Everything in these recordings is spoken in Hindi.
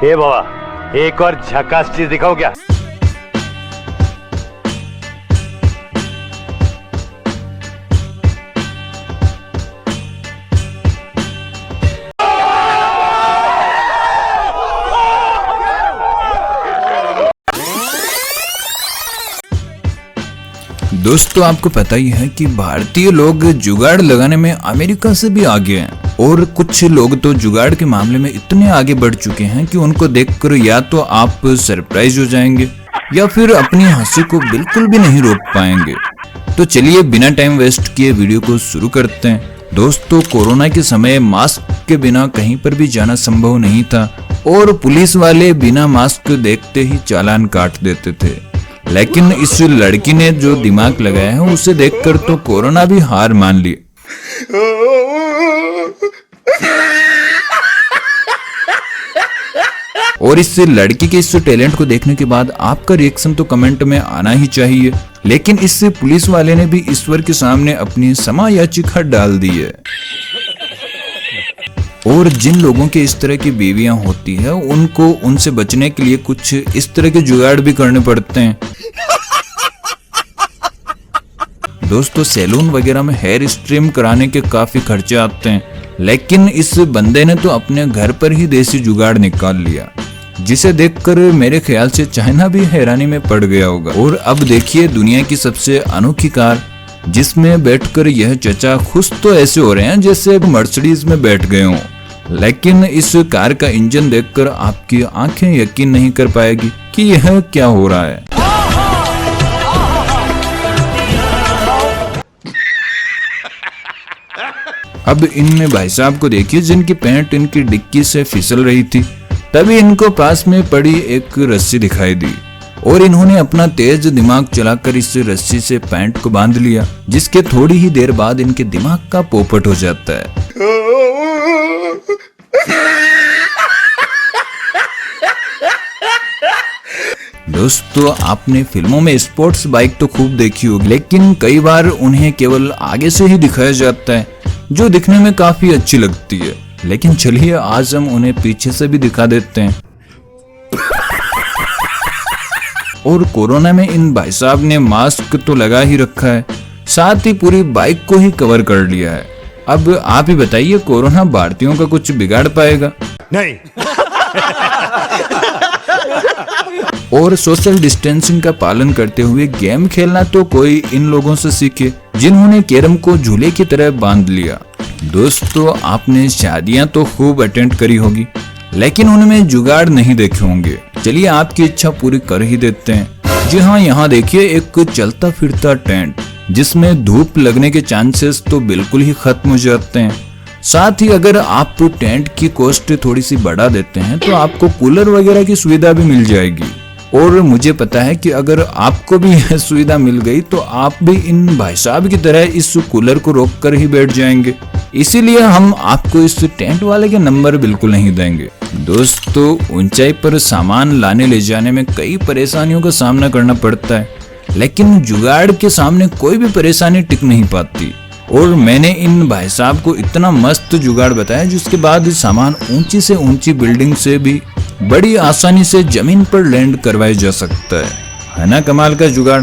ए बाबा, एक और झकास चीज दिखाओ क्या? दोस्तों, आपको पता ही है कि भारतीय लोग जुगाड़ लगाने में अमेरिका से भी आगे हैं और कुछ लोग तो जुगाड़ के मामले में इतने आगे बढ़ चुके हैं कि उनको देखकर या तो आप सरप्राइज हो जाएंगे या फिर अपनी हंसी को बिल्कुल भी नहीं रोक पाएंगे। तो चलिए बिना टाइम वेस्ट किए वीडियो को शुरू करते हैं। दोस्तों, कोरोना के समय मास्क के बिना कहीं पर भी जाना संभव नहीं था और पुलिस वाले बिना मास्क देखते ही चालान काट देते थे। लेकिन इस लड़की ने जो दिमाग लगाया है उसे देखकर तो कोरोना भी हार मान ली। और इस लड़की के इस टैलेंट को देखने के बाद आपका रिएक्शन तो कमेंट में आना ही चाहिए। लेकिन इस पुलिस वाले ने भी ईश्वर के सामने अपनी क्षमा याचिका डाल दी है। और जिन लोगों के इस तरह की बीवियां होती है उनको उनसे बचने के लिए कुछ इस तरह के जुगाड़ भी करने पड़ते हैं। दोस्तों, सैलून वगैरह में हेयर स्ट्रीम कराने के काफी खर्चे आते हैं, लेकिन इस बंदे ने तो अपने घर पर ही देसी जुगाड़ निकाल लिया, जिसे देखकर मेरे ख्याल से चाइना भी हैरानी में पड़ गया होगा। और अब देखिए दुनिया की सबसे अनोखी कार, जिसमें बैठकर यह चचा खुश तो ऐसे हो रहे हैं जैसे मर्सिडीज में बैठ गए हों। लेकिन इस कार का इंजन देखकर आपकी आंखें यकीन नहीं कर पाएगी कि यह क्या हो रहा है। अब इनमें भाई साहब को देखिए जिनकी पैंट इनकी डिक्की से फिसल रही थी। तभी इनको पास में पड़ी एक रस्सी दिखाई दी और इन्होंने अपना तेज दिमाग चलाकर इस रस्सी से पैंट को बांध लिया, जिसके थोड़ी ही देर बाद इनके दिमाग का पोपट हो जाता है। दोस्तों, आपने फिल्मों में स्पोर्ट्स बाइक तो खूब देखी होगी, लेकिन कई बार उन्हें केवल आगे से ही दिखाया जाता है, जो दिखने में काफी अच्छी लगती है। लेकिन चलिए आज हम उन्हें पीछे से भी दिखा देते हैं। और कोरोना में इन भाई साहब ने मास्क तो लगा ही रखा है, साथ ही पूरी बाइक को ही कवर कर लिया है। अब आप ही बताइए, कोरोना भारतीयों का कुछ बिगाड़ पाएगा? नहीं। और सोशल डिस्टेंसिंग का पालन करते हुए गेम खेलना तो कोई इन लोगों से सीखे जिन्होंने कैरम को झूले की तरह बांध लिया। दोस्तों, आपने शादियां तो खूब अटेंड करी होगी, लेकिन उनमें जुगाड़ नहीं देखे होंगे। चलिए आपकी इच्छा पूरी कर ही देते हैं। जी हाँ, यहाँ देखिए एक चलता फिरता टेंट, जिसमें धूप लगने के चांसेस तो बिल्कुल ही खत्म हो जाते हैं। साथ ही अगर आप टेंट की कॉस्ट थोड़ी सी बढ़ा देते हैं तो आपको कूलर वगैरह की सुविधा भी मिल जाएगी। और मुझे पता है कि अगर आपको भी यह सुविधा मिल गई तो आप भी इन भाई साहब की तरह इस कूलर को रोक कर ही बैठ जाएंगे। इसीलिए हम आपको इस टेंट वाले के नंबर बिल्कुल नहीं देंगे। दोस्तों, ऊंचाई पर सामान लाने ले जाने में कई परेशानियों का सामना करना पड़ता है, लेकिन जुगाड़ के सामने कोई भी परेशानी टिक नहीं पाती। और मैंने इन भाई साहब को इतना मस्त जुगाड़ बताया जिसके बाद सामान ऊंची से ऊंची बिल्डिंग से भी बड़ी आसानी से जमीन पर लैंड करवाया जा सकता है ना? कमाल का जुगाड़।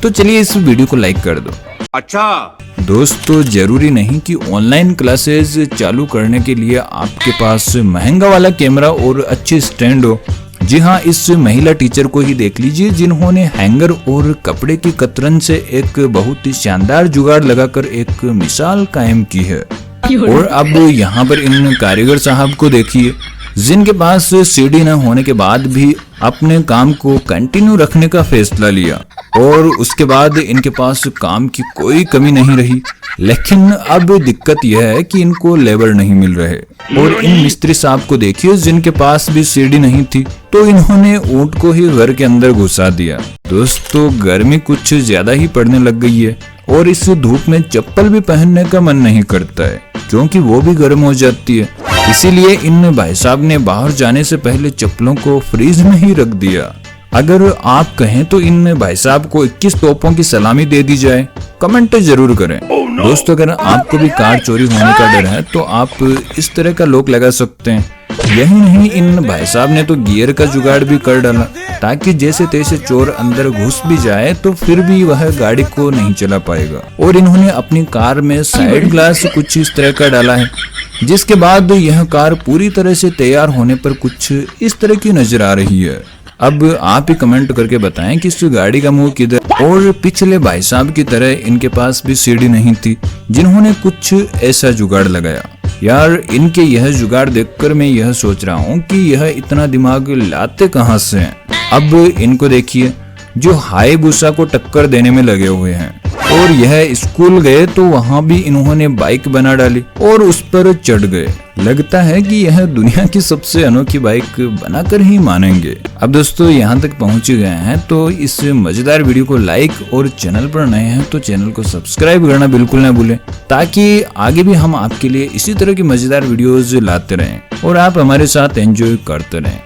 तो चलिए इस वीडियो को लाइक कर दो। अच्छा दोस्तों, जरूरी नहीं कि ऑनलाइन क्लासेस चालू करने के लिए आपके पास महंगा वाला कैमरा और अच्छी स्टैंड हो। जी हाँ, इस महिला टीचर को ही देख लीजिए जिन्होंने हैंगर और कपड़े की कतरन से एक बहुत ही शानदार जुगाड़ लगाकर एक मिसाल कायम की है। और अब यहाँ पर इन कारीगर साहब को देखिए जिनके पास सीढ़ी न होने के बाद भी अपने काम को कंटिन्यू रखने का फैसला लिया और उसके बाद इनके पास काम की कोई कमी नहीं रही। लेकिन अब दिक्कत यह है कि इनको लेबर नहीं मिल रहे। और इन मिस्त्री साहब को देखिए जिनके पास भी सीढ़ी नहीं थी तो इन्होंने ऊंट को ही घर के अंदर घुसा दिया। दोस्तों, गर्मी कुछ ज्यादा ही पड़ने लग गई है और इस धूप में चप्पल भी पहनने का मन नहीं करता है क्योंकि वो भी गर्म हो जाती है। इसीलिए इन भाई साहब ने बाहर जाने से पहले चप्पलों को फ्रीज में ही रख दिया। अगर आप कहें तो इन भाई साहब को 21 तोपों की सलामी दे दी जाए, कमेंट जरूर करें। दोस्तों, अगर आपको भी कार चोरी होने का डर है तो आप इस तरह का लॉक लगा सकते हैं यही नहीं, इन भाई साहब ने तो गियर का जुगाड़ भी कर डाला ताकि जैसे तैसे चोर अंदर घुस भी जाए तो फिर भी वह गाड़ी को नहीं चला पाएगा। और इन्होंने अपनी कार में साइड ग्लास कुछ इस तरह का डाला है, जिसके बाद यह कार पूरी तरह से तैयार होने पर कुछ इस तरह की नजर आ रही है। अब आप ही कमेंट करके बताएं कि इस गाड़ी का मुंह किधर। और पिछले भाई साहब की तरह इनके पास भी सीढ़ी नहीं थी, जिन्होंने कुछ ऐसा जुगाड़ लगाया। यार, इनके यह जुगाड़ देखकर मैं यह सोच रहा हूँ कि यह इतना दिमाग लाते कहाँ से हैं। अब इनको देखिए, जो हायाबुसा को टक्कर देने में लगे हुए हैं। और यह स्कूल गए तो वहाँ भी इन्होंने बाइक बना डाली और उस पर चढ़ गए। लगता है कि यह दुनिया की सबसे अनोखी बाइक बनाकर ही मानेंगे। अब दोस्तों, यहाँ तक पहुँच गए हैं तो इस मजेदार वीडियो को लाइक और चैनल पर नए हैं तो चैनल को सब्सक्राइब करना बिल्कुल ना भूलें, ताकि आगे भी हम आपके लिए इसी तरह की मजेदार वीडियोज लाते रहें और आप हमारे साथ एंजॉय करते रहें।